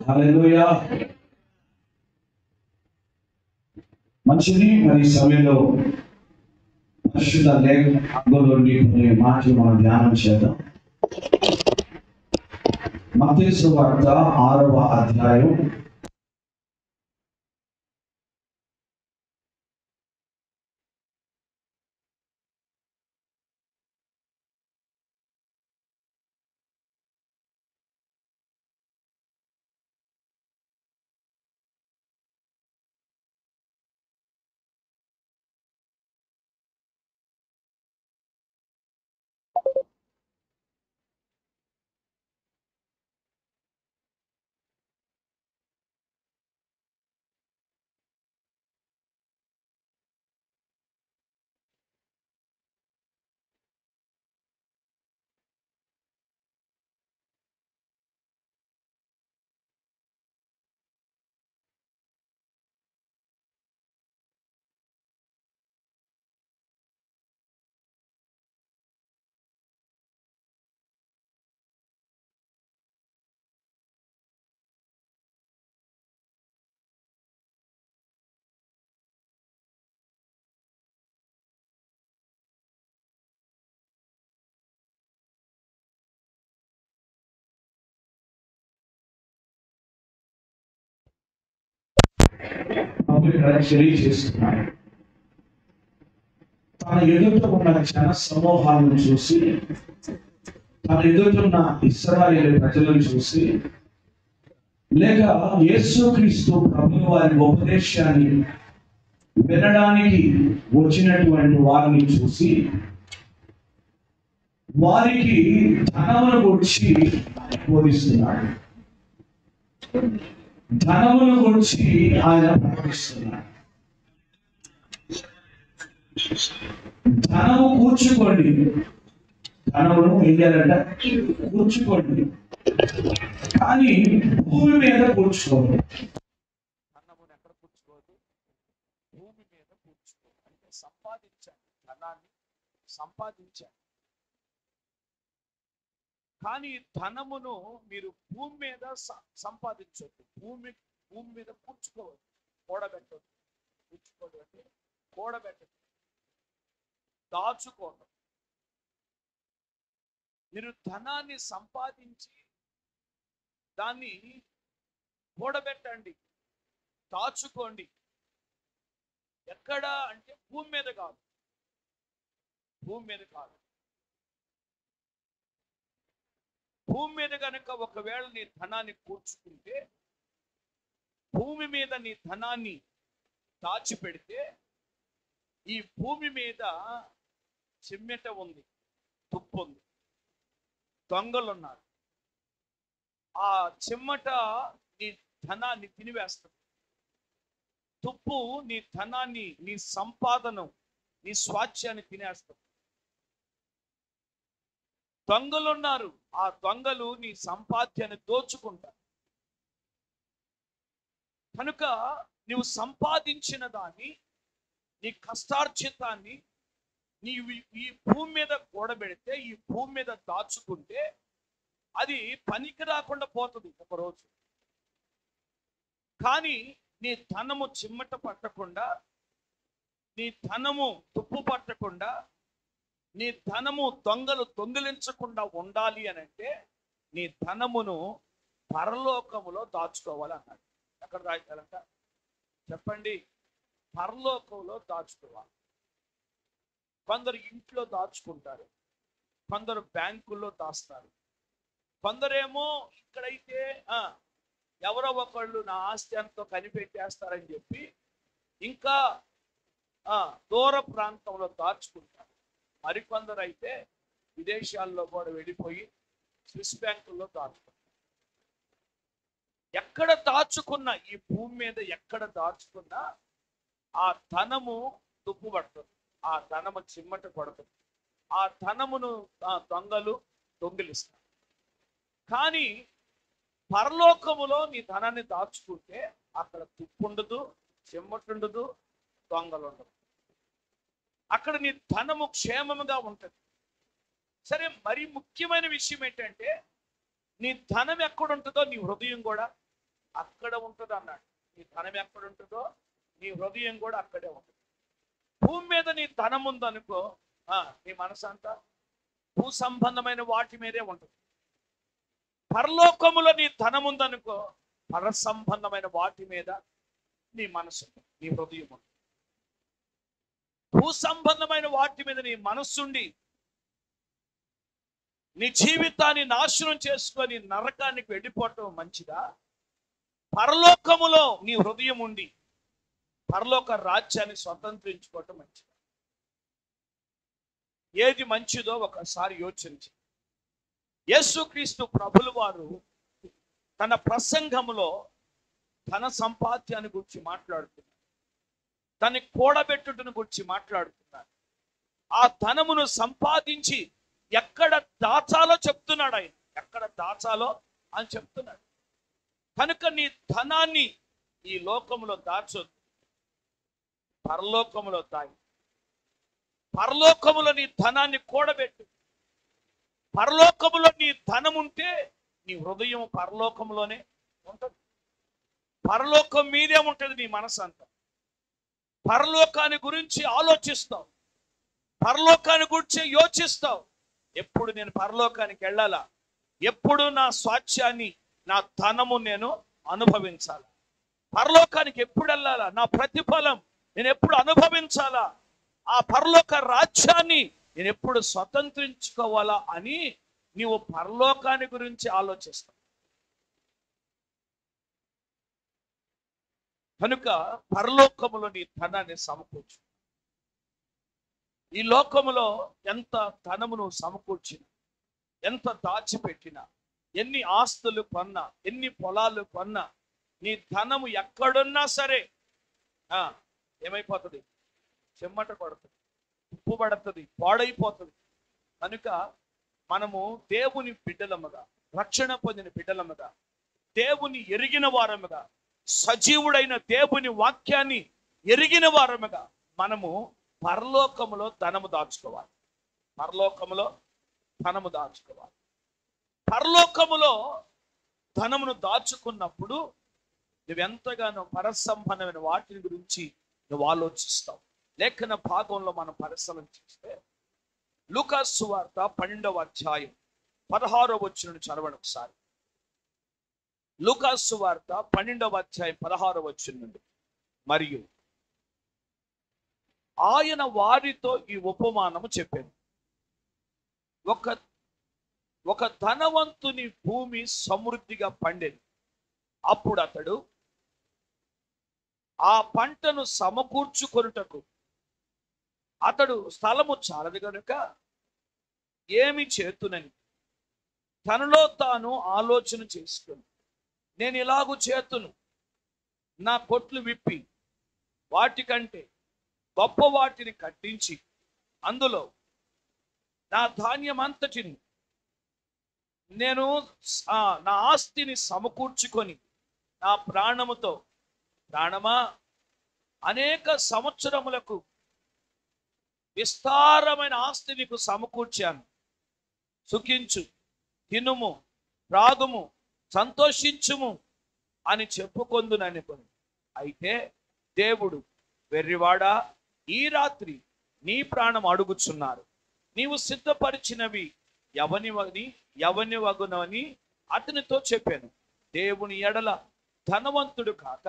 హల్లెలూయా. మంచిది. మరి సమయంలో పరిశుద్ధ లేఖలోని కొన్ని మాటలు మనం ధ్యానం చేద్దాం. మత్తయి సువార్త 6వ అధ్యాయం తెలియజేస్తున్నాడు. తన ఎదుట ఉన్న జన సమూహాలను చూసి, తన ఎదుట ఇశ్రాయేలు ప్రజలను చూసి, లేక యేసుక్రీస్తు ప్రభువు వారి ఉపదేశాన్ని వినడానికి వచ్చినటువంటి వారిని చూసి, వారికి ధనమును గురించి బోధిస్తున్నాడు. ధనమును గురించి ఆయన ప్రకటిస్తున్నాడు. ధనము కూర్చుకోండి, ధనమును ఏం చేయాలంట? కూర్చుకోండి, కానీ భూమి మీద కూర్చుకోండి. ధనమును ఎక్కడ కూర్చుకోవద్దు? భూమి మీద కూర్చుకోవద్దు. అంటే సంపాదించండి, ధనాన్ని సంపాదించండి, కానీ ధనమును మీరు భూమి మీద సంపాదించవద్దు. భూమి మీద కూర్చుకోవద్దు, కూడబెట్టవద్దు. కూర్చుకోవద్దు అంటే కూడబెట్టదు, దాచుకోవడం. మీరు ధనాన్ని సంపాదించి దాన్ని కూడబెట్టండి, దాచుకోండి. ఎక్కడ అంటే భూమి మీద కాదు, భూమి మీద కాదు. భూమి మీద కనుక ఒకవేళ నీ ధనాన్ని కూర్చుకుంటే, భూమి మీద నీ ధనాన్ని దాచిపెడితే, ఈ భూమి మీద చిమ్మెట ఉంది, తుప్పు ఉంది, దొంగలున్నారు. ఆ చిమ్మట నీ ధనాన్ని తినివేస్తుంది. తుప్పు నీ ధనాన్ని, నీ సంపాదన, నీ స్వాస్థ్యాన్ని తినేస్తుంది. దొంగలున్నారు, ఆ దొంగలు నీ సంపాద్యాన్ని దోచుకుంటారు. కనుక నువ్వు సంపాదించిన దాన్ని, నీ కష్టార్జితాన్ని నీవు ఈ భూమి మీద కూడబెడితే, ఈ భూమి మీద దాచుకుంటే, అది పనికి రాకుండా పోతుంది ఒకరోజు. కానీ నీ ధనము చిమ్మట పట్టకుండా, నీ ధనము తుప్పు పట్టకుండా, నీ ధనము దొంగలు దొంగిలించకుండా ఉండాలి అని అంటే, నీ ధనమును పరలోకములో దాచుకోవాలి అన్నాడు. ఎక్కడ దాచాలంట చెప్పండి? పరలోకంలో దాచుకోవాలి. కొందరు ఇంట్లో దాచుకుంటారు, కొందరు బ్యాంకుల్లో దాస్తారు, కొందరేమో ఇక్కడైతే ఎవరో ఒకళ్ళు నా ఆస్తి ఎంతో కనిపెట్టేస్తారని చెప్పి ఇంకా దూర ప్రాంతంలో దాచుకుంటారు. మరికొందరు అయితే విదేశాల్లో కూడా వెళ్ళిపోయి స్విస్ బ్యాంకుల్లో దాచుకుంటారు. ఎక్కడ దాచుకున్నా, ఈ భూమి మీద ఎక్కడ దాచుకున్నా ఆ ధనము తుప్పు పడుతుంది, ఆ ధనము చిమ్మట పడుతుంది, ఆ ధనమును దొంగలు దొంగిలిస్తారు. కానీ పరలోకములో నీ ధనాన్ని దాచుకుంటే అక్కడ తుప్పు ఉండదు, చిమ్మట ఉండదు, దొంగలు ఉండదు. అక్కడ నీ ధనము క్షేమముగా ఉంటుంది. సరే, మరి ముఖ్యమైన విషయం ఏంటంటే, నీ ధనం ఎక్కడ ఉంటుందో నీ హృదయం కూడా అక్కడ ఉంటుంది అన్నాడు. నీ ధనం ఎక్కడ ఉంటుందో నీ హృదయం కూడా అక్కడే ఉంటుంది. భూమి మీద నీ ధనం ఉందనుకో, నీ మనసు అంతా భూ సంబంధమైన వాటి మీదే ఉంటుంది. పరలోకములో నీ ధనం ఉందనుకో, పర సంబంధమైన వాటి మీద నీ మనసు, నీ హృదయం ఉంటుంది. భూ సంబంధమైన వాటి మీద నీ మనస్సుండి నీ జీవితాన్ని నాశనం చేసుకొని నరకానికి వెళ్ళిపోవటం మంచిదా? పరలోకములో నీ హృదయం ఉండి పరలోక రాజ్యాన్ని స్వతంత్రించుకోవటం మంచిదా? ఏది మంచిదో ఒకసారి యోచించి. యేసుక్రీస్తు ప్రభులు వారు తన ప్రసంగములో ధన సంపాద్యాన్ని గురించి మాట్లాడుతున్నారు, దాన్ని కూడబెట్టుటను గురించి మాట్లాడుతున్నారు. ఆ ధనమును సంపాదించి ఎక్కడ దాచాలో చెప్తున్నాడు ఆయన. ఎక్కడ దాచాలో అని చెప్తున్నాడు. కనుక నీ ధనాన్ని ఈ లోకములో దాచొద్దు, పరలోకములో దాయి. పరలోకములో నీ ధనాన్ని కూడబెట్టు. పరలోకములో నీ ధనం ఉంటే నీ హృదయం పరలోకములోనే ఉంటుంది. పరలోకం మీదే ఉంటుంది నీ మనసు అంతా. పరలోకాన్ని గురించి ఆలోచిస్తావు, పరలోకాన్ని గురించి యోచిస్తావు. ఎప్పుడు నేను పరలోకానికి వెళ్ళాలా, ఎప్పుడు నా స్వాస్థ్యాన్ని, నా ధనము నేను అనుభవించాలా, పరలోకానికి ఎప్పుడు వెళ్ళాలా, నా ప్రతిఫలం నేను ఎప్పుడు అనుభవించాలా, ఆ పరలోక రాజ్యాన్ని నేను ఎప్పుడు స్వతంత్రించుకోవాలా అని నీవు పరలోకాన్ని గురించి ఆలోచిస్తావు. కనుక పరలోకములో నీ ధనాన్ని సమకూర్చు. ఈ లోకములో ఎంత ధనమును సమకూర్చినా, ఎంత దాచిపెట్టినా, ఎన్ని ఆస్తులు కొన్నా, ఎన్ని పొలాలు కొన్నా, నీ ధనము ఎక్కడున్నా సరే ఏమైపోతుంది? చెమ్మట పడుతుంది, ఉప్పు పడుతుంది, పాడైపోతుంది. కనుక మనము దేవుని బిడ్డలముగా, రక్షణ పొందిన బిడ్డలముగా, దేవుని ఎరిగిన వారముగా, సజీవుడైన దేవుని వాక్యాన్ని ఎరిగిన వారముగా మనము పరలోకములో ధనము దాచుకోవాలి. పరలోకములో ధనము దాచుకోవాలి. పరలోకములో ధనమును దాచుకున్నప్పుడు నువ్వెంతగానో పరసంబంధమైన వాటిని గురించి నువ్వు ఆలోచిస్తావు. లేఖన భాగంలో మనం పరిశీలన చేస్తే లూకా సువార్త 12వ అధ్యాయం 16వ వచనం చదవండి ఒకసారి. లూకా సువార్త 12వ అధ్యాయం 16వ వచనం నుండి. మరియు ఆయన వారితో ఈ ఉపమానము చెప్పాను. ఒక ధనవంతుని భూమి సమృద్ధిగా పండేది. అప్పుడు అతడు ఆ పంటను సమకూర్చుకొనుటకు అతడు స్థలము చాలదు కనుక ఏమి చేతునని తనలో తాను ఆలోచన చేసుకుని, నేను ఇలాగూ చేతును, నా కొట్లు విప్పి వాటికంటే గొప్ప వాటిని కట్టించి అందులో నా ధాన్యం అంతటిని నేను నా ఆస్తిని సమకూర్చుకొని నా ప్రాణముతో, ప్రాణమా అనేక సంవత్సరములకు విస్తారమైన ఆస్తి నీకు సమకూర్చాను, సుఖించు, తినుము, త్రాగుము, సంతోషించుము అని చెప్పుకొందుననుకొని. అయితే దేవుడు, వెర్రివాడా, ఈ రాత్రి నీ ప్రాణం అడుగుచున్నారు, నీవు సిద్ధపరిచినవి ఎవని వగునని అతనితో చెప్పాను. దేవుని ఎడల ధనవంతుడు కాక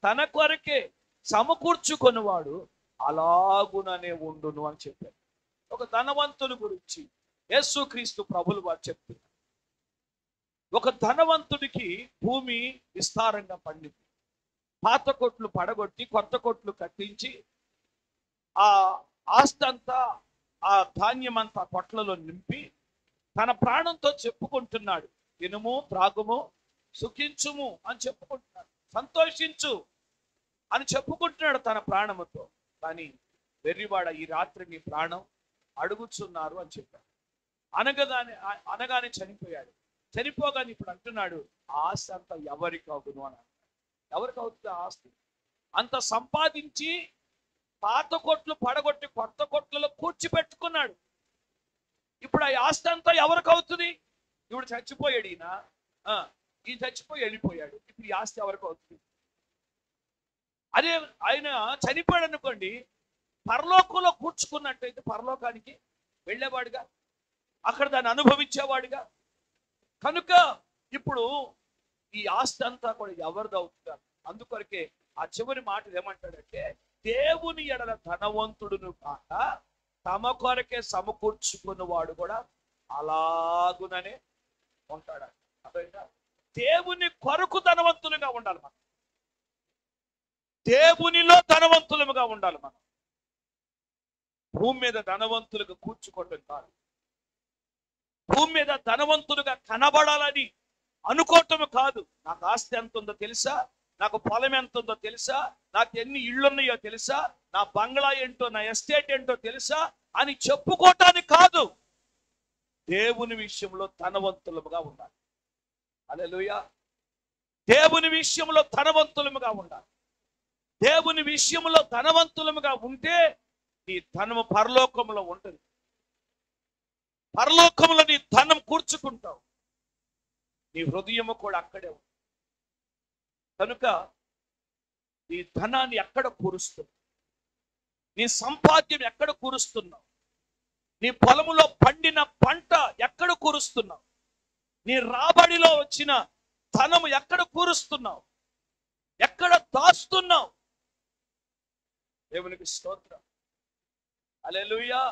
తన కొరకే సమకూర్చుకొనివాడు అలాగుననే ఉండును అని చెప్పారు. ఒక ధనవంతుని గురించి యేసుక్రీస్తు ప్రభులు వారు చెప్తున్నారు. ఒక ధనవంతుడికి భూమి విస్తారంగా పండింది. పాత కొట్లు పడగొట్టి కొత్త కొట్లు కట్టించి ఆ ఆస్తి అంతా, ఆ ధాన్యం అంతా కొట్లలో నింపి తన ప్రాణంతో చెప్పుకుంటున్నాడు, తినుము, త్రాగుము, సుఖించుము అని చెప్పుకుంటున్నాడు, సంతోషించు అని చెప్పుకుంటున్నాడు తన ప్రాణముతో. కానీ వెర్రివాడ, ఈ రాత్రి నీ ప్రాణం అడుగుచున్నారు అని చెప్పాడు. అనగానే చనిపోయాడు. చనిపోగానే ఇప్పుడు అంటున్నాడు, ఆ ఆస్తి అంతా ఎవరికి అవును అని. ఎవరికి అవుతుంది ఆ ఆస్తి? అంత సంపాదించి పాత కొట్లు పడగొట్టి కొత్త కొట్లలో కూర్చిపెట్టుకున్నాడు. ఇప్పుడు ఆ ఆస్తి అంతా ఎవరికి అవుతుంది? ఇప్పుడు చచ్చిపోయాడు ఈయన. ఈ చచ్చిపోయి వెళ్ళిపోయాడు. ఇప్పుడు ఈ ఆస్తి ఎవరికి అవుతుంది? అదే ఆయన చనిపోయాడు అనుకోండి, పరలోకంలో కూర్చుకున్నట్టయితే పరలోకానికి వెళ్ళేవాడుగా, అక్కడ దాన్ని అనుభవించేవాడుగా. కనుక ఇప్పుడు ఈ ఆస్తి అంతా కూడా ఎవరిది అవుతుంది? అందుకొరకే ఆ చివరి మాటలు ఏమంటాడంటే, దేవుని ఎడల ధనవంతుడును కాక తమ కొరకే సమకూర్చుకున్నవాడు కూడా అలాగుననే ఉంటాడు. అర్థమైందా? దేవుని కొరకు ధనవంతులుగా ఉండాలి మనం. దేవునిలో ధనవంతులుగా ఉండాలి మనం. భూమి మీద ధనవంతులుగా కూర్చుకోవడం కాదు. భూమి మీద ధనవంతులుగా కనబడాలని అనుకోవటం కాదు. నాకు ఆస్తి ఎంత ఉందో తెలుసా, నాకు పొలం ఎంత ఉందో తెలుసా, నాకు ఎన్ని ఇళ్ళున్నాయో తెలుసా, నా బంగ్లా ఏంటో, నా ఎస్టేట్ ఏంటో తెలుసా అని చెప్పుకోవటానికి కాదు. దేవుని విషయంలో ధనవంతులుగా ఉండాలి. హల్లెలూయా. దేవుని విషయంలో ధనవంతులుగా ఉండాలి. దేవుని విషయంలో ధనవంతులుగా ఉంటే నీ ధనము పరలోకంలో ఉంటుంది. పరలోకంలో నీ ధనం కూర్చుకుంటావు. నీ హృదయము కూడా అక్కడే ఉంది. కనుక నీ ధనాన్ని ఎక్కడ కూరుస్తున్నావు? నీ సంపాద్యం ఎక్కడ కూరుస్తున్నావు? నీ పొలములో పండిన పంట ఎక్కడ కూరుస్తున్నావు? నీ రాబడిలో వచ్చిన ధనము ఎక్కడ కూరుస్తున్నావు? ఎక్కడ దాస్తున్నావు? దేవునికి స్తోత్రం. హల్లెలూయా.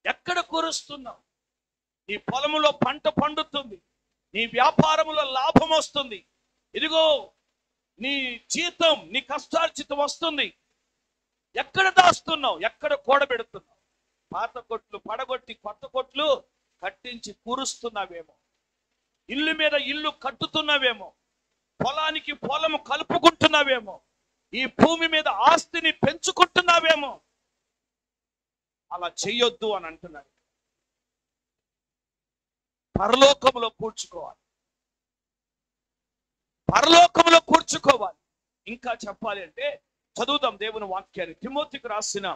ఎక్కడ కూరుస్తున్నావు? నీ పొలములో పంట పండుతుంది, నీ వ్యాపారములో లాభం వస్తుంది, ఇదిగో నీ జీతం, నీ కష్టార్జితం వస్తుంది. ఎక్కడ దాస్తున్నావు? ఎక్కడ కూడబెడుతున్నావు? పాత కొట్లు పడగొట్టి కొత్త కొట్లు కట్టించి కూరుస్తున్నావేమో, ఇల్లు మీద ఇల్లు కట్టుతున్నావేమో, పొలానికి పొలము కలుపుకుంటున్నావేమో, ఈ భూమి మీద ఆస్తిని పెంచుకుంటున్నావేమో. అలా చెయ్యొద్దు అని అంటున్నాడు. పరలోకములో కూర్చుకోవాలి. పరలోకములో కూర్చుకోవాలి. ఇంకా చెప్పాలి అంటే చదువుదాం దేవుని వాక్యాన్ని. తిమోతికి రాసిన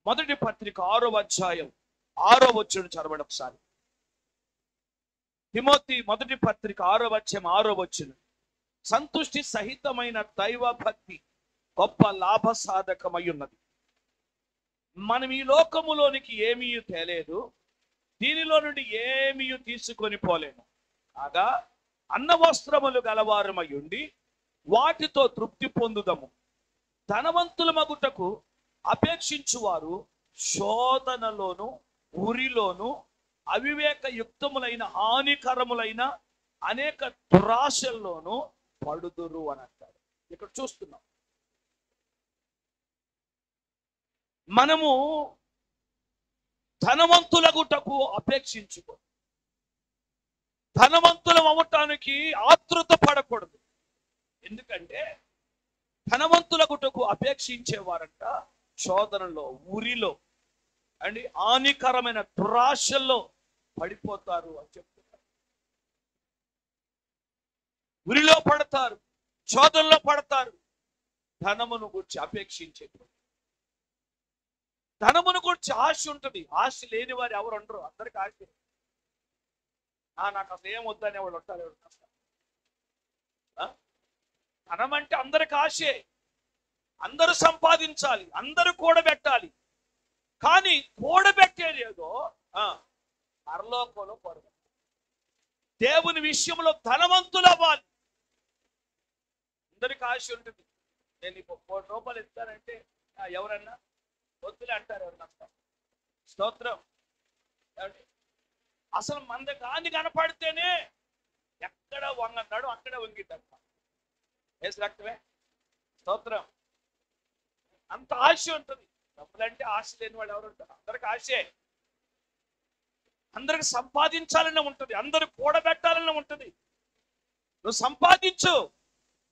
మొదటి పత్రిక 6వ అధ్యాయం 6వ వచనం చదవండి ఒకసారి. తిమోతి మొదటి పత్రిక 6వ అధ్యాయం 6వ వచనం. సంతుష్టి సహితమైన దైవ భక్తి గొప్ప లాభ సాధకమై ఉన్నది. మనం ఈ లోకములోనికి ఏమీ తేలేదు, దీనిలో నుండి ఏమీ తీసుకొని పోలేము. కాగా అన్న వస్త్రములు గలవారమై ఉండి వాటితో తృప్తి పొందుదము. ధనవంతుల మగుటకు అపేక్షించువారు శోధనలోను ఉరిలోను అవివేక యుక్తములైన హానికరములైన అనేక దురాశల్లోనూ పడుదురు అని అంటారు. ఇక్కడ చూస్తున్నాం, మనము ధనవంతులగుటకు అపేక్షించుకో, ధనవంతులం అవ్వటానికి ఆతృత పడకూడదు. ఎందుకంటే ధనవంతులగుటకు అపేక్షించేవారంట శోధనలో, ఉరిలో అండ్ హానికరమైన దురాశల్లో పడిపోతారు అని చెప్తున్నారు. ఉరిలో పడతారు, శోధనలో పడతారు. ధనమును గురించి అపేక్షించేటువంటి, ధనమును గురించి ఆశ ఉంటుంది. ఆశ లేని వారు ఎవరు ఉండరు, అందరికి ఆశ. నాకు అసలు ఏం వద్దని ఎవరు ఉంటారు? ఎవరు ధనం అంటే అందరికి ఆశే. అందరూ సంపాదించాలి, అందరూ కూడబెట్టాలి. కానీ కూడబెట్టేది ఏదో పరలోకంలో కూడబెట్టాలి. దేవుని విషయంలో ధనవంతులు అవ్వాలి. అందరికి ఆశ ఉంటుంది. నేను ఇప్పుడు ₹1 ఇస్తానంటే ఎవరన్నా వద్దులే అంటారు. ఎవరన్నా స్తోత్రం. అసలు మంద కాని కనపడితేనే ఎక్కడ వంగన్నాడు అక్కడే వంగిద్దాం. వేసి రక్తమే. స్తోత్రం. అంత ఆశ ఉంటుంది. డబ్బులంటే ఆశ లేని వాళ్ళు ఎవరు ఉంటారు? అందరికి ఆశే. అందరికి సంపాదించాలని ఉంటుంది, అందరూ కూడబెట్టాలని ఉంటుంది. నువ్వు సంపాదించు,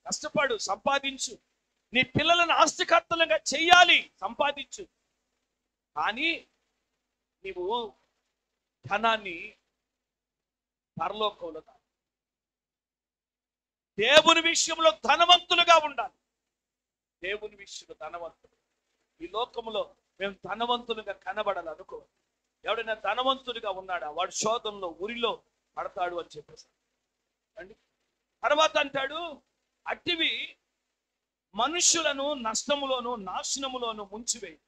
కష్టపడు, సంపాదించు. నీ పిల్లలను ఆస్తికర్తలుగా చెయ్యాలి, సంపాదించు. కానీ నీవు ధనాన్ని పరలోకంలో కాదు, దేవుని విషయంలో ధనవంతులుగా ఉండాలి. దేవుని విషయంలో ధనవంతులు. ఈ లోకంలో మేము ధనవంతులుగా కనబడాలనుకో. ఎవడైనా ధనవంతుడిగా ఉన్నాడా వాడు శోధనలో ఉరిలో పడతాడు అని చెప్పేసి. అండి. తర్వాత అంటాడు, అట్టివి మనుషులను నష్టములోను నాశనములోను ముంచివేయి.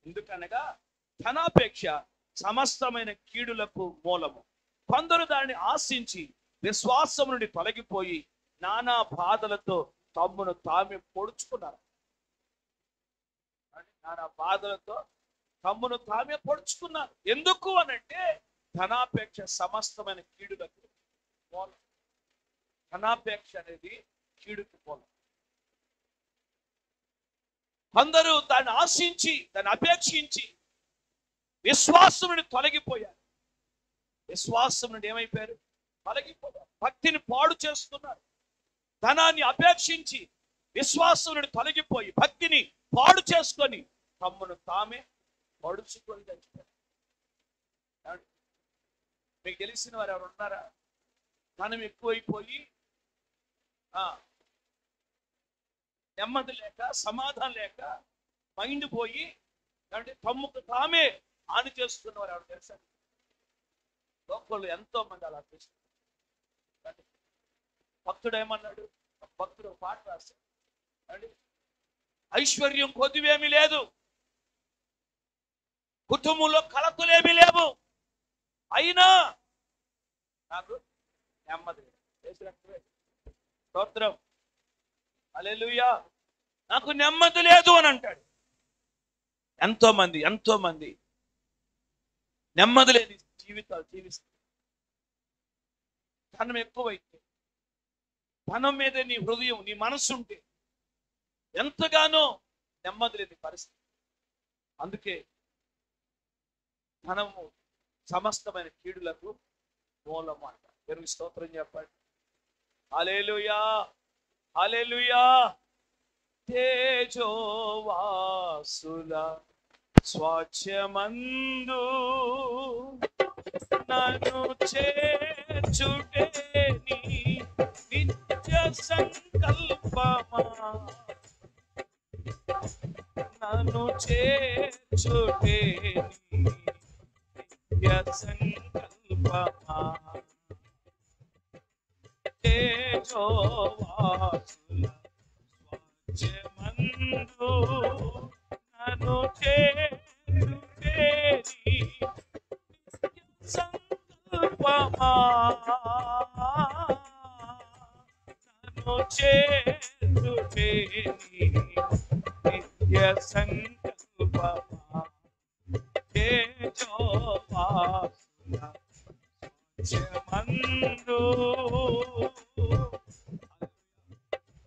ఎందుకనగా ధనాపేక్ష సమస్తమైన కీడులకు మూలము. కొందరు దానిని ఆశించి విశ్వాసం నుండి తొలగిపోయి నానా బాధలతో తమ్మును తామే పొడుచుకున్నారు. నానా బాధలతో తమ్మును తామే పొడుచుకున్నారు. ఎందుకు అనంటే ధనాపేక్ష సమస్తమైన కీడులకు మూలం. ధనాపేక్ష అనేది కీడుకు మూలం. అందరూ దాన్ని ఆశించి దాన్ని అపేక్షించి విశ్వాసం నుండి తొలగిపోయారు. విశ్వాసం నుండి ఏమైపోయారు? తొలగిపోయారు. భక్తిని పాడు చేస్తున్నారు. ధనాన్ని అపేక్షించి విశ్వాసం నుండి తొలగిపోయి భక్తిని పాడు చేసుకొని తమ్మును తామే పడుచుకొని చచ్చిపోయారు. మీకు తెలిసిన వారు ఎవరు ఉన్నారా? ధనం ఎక్కువైపోయి నెమ్మది లేక సమాధానం లేక మైండ్ పోయి అంటే తమ్ముకు తామే హాని చేసుకున్నవారు ఎవరు తెలుసా? లోకళ్ళు ఎంతో మంది అలా చేస్తున్నారు. భక్తుడు ఏమన్నాడు? భక్తుడు పాట రాశాడు అండి, ఐశ్వర్యం కొద్దివేమీ లేదు, కుటుంబంలో కలతలేమీ లేవు, అయినా నాకు నెమ్మది స్తోత్రం హల్లెలూయా, నాకు నెమ్మది లేదు అని అంటాడు. ఎంతో మంది నెమ్మది లేని జీవితాలు జీవిస్తారు. ధనం ఎక్కువైతే, ధనం మీద నీ హృదయం నీ మనసు ఉంటే ఎంతగానో నెమ్మది లేని పరిస్థితి. అందుకే ధనము సమస్తమైన కీడులకు మూలము అంట. దేవునికి స్తోత్రం చెప్పండి. హల్లెలూయా హల్లెలూయా. తేజోవాసుల స్వాచ్యమందు నన్ను చేర్చుటే నీ నిత్య సంకల్పమా, నన్ను చేర్చుటే నీ నిత్య సంకల్పమా. తేజోవాసుల స్వాచ్యమందు నన్ను చేర్చుటే నీ సంకల్పమా, నన్ను చేర్చుటే నీ నిత్య సంకల్పమా. తేజోవాసుల స్వాచ్యమందు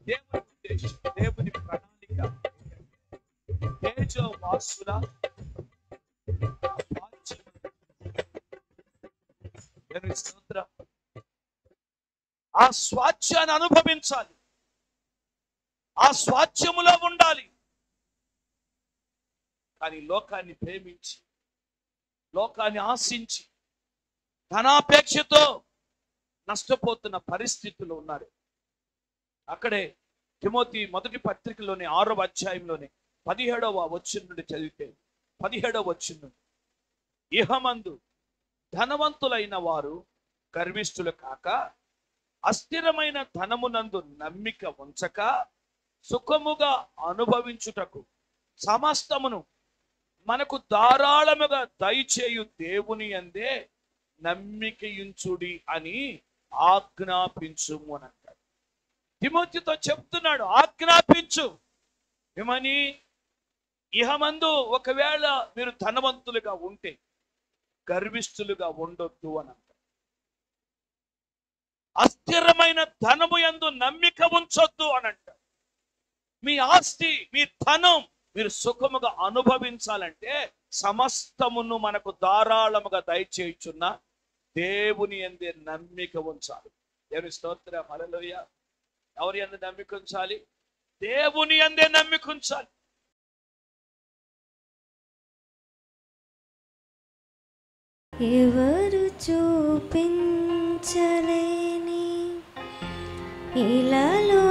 దేవుని ఉద్దేశం, దేవుని ప్రణాళిక తేజోవాసుల స్తోత్రం. ఆ స్వాచ్యాన్ని అనుభవించాలి, ఆ స్వాచ్యములో ఉండాలి. కానీ లోకాన్ని ప్రేమించి లోకాన్ని ఆశించి ధనాపేక్షతో నష్టపోతున్న పరిస్థితులు ఉన్నారు. అక్కడే తిమోతి మొదటి పత్రికలోని 6వ అధ్యాయంలోని 17వ వచనం నుండి చదివితే 17వ వచనం నుండి, ఇహమందు ధనవంతులైన వారు గర్విష్ఠులు కాక అస్థిరమైన ధనమునందు నమ్మిక ఉంచక సుఖముగా అనుభవించుటకు సమస్తమును మనకు ధారాళముగా దయచేయు దేవుని యందే నమ్మికయుంచుడి అని ఆజ్ఞాపించుము అని అంటాడు. తిమోతితో చెప్తున్నాడు, ఆజ్ఞాపించు. ఏమని? ఇహమందు ఒకవేళ మీరు ధనవంతులుగా ఉంటే గర్విష్ఠులుగా ఉండొద్దు అని అంటాడు. అస్థిరమైన ధనము యందు నమ్మిక ఉంచొద్దు అని అంటాడు. మీ ఆస్తి, మీ ధనం మీరు సుఖముగా అనుభవించాలంటే సమస్తమును మనకు ధారాళముగా దయచేయుచున్న దేవుని యందే నమ్మిక ఉంచాలి. దేవుని స్తోత్రం హల్లెలూయా. ఎవరి యందు నమ్మిక ఉంచాలి? దేవుని యందే నమ్మిక ఉంచాలి. ఎవరు చూపించలేని ఇలాలో